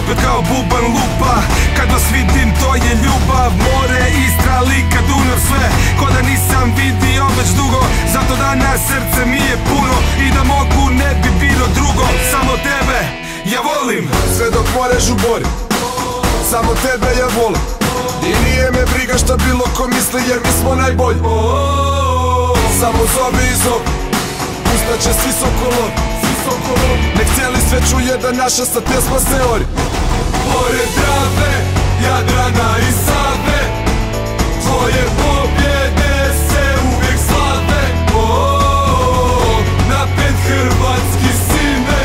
opet kao buban lupa. Kad vas vidim to je ljubav, more, Istra, Lika, Dunav, sve ko da nisam vidio već dugo. Zato danas srce mi je puno i da mogu ne bi bilo drugo. Samo tebe ja volim, sve dok more žubori, samo tebe ja volim. I nije me briga šta bilo ko misli jer mi smo najbolji. Samo zovi i zovi, ustaće svi sokolovi. Nek cijeli sve čuje da naša sad pjesma se ori. Pored Drave, Jadrana i Save, tvoje pobjede se uvijek slave. Napet hrvatski sine,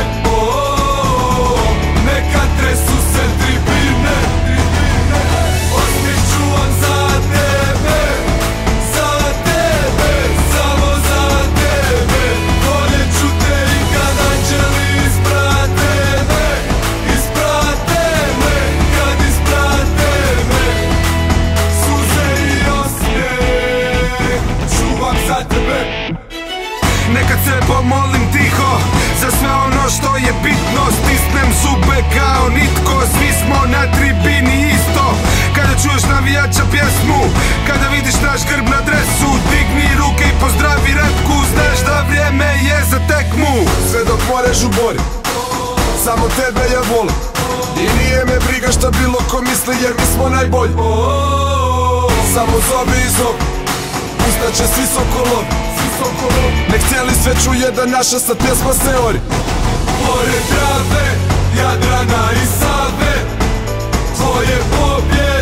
neka tresu se tribine. Osmijeh čuvam za tebe, samo za tebe. Voljet ću te i kad anđeli isprate me, kad isprate me. Suze i osmijeh čuvam za tebe. nekad se pomolim tiho za sve ono što je bitno. Stisnem zube kao nitko, svi smo na tribini isto. Kada čuješ navijača pjesmu, kada vidiš naš grb na dresu, digni ruke i pozdravi Repku, znaš da vrijeme je za tekmu. Sve dok more žubori, samo tebe ja volim. I nije me briga šta bilo ko misli jer mi smo najbolji. Samo zovi i zovi, ustaće svi sokolovi. Nek cijeli sve čuje da naša sad pjesma se ori. Pored Drave, Jadrana i Save, tvoje pobjede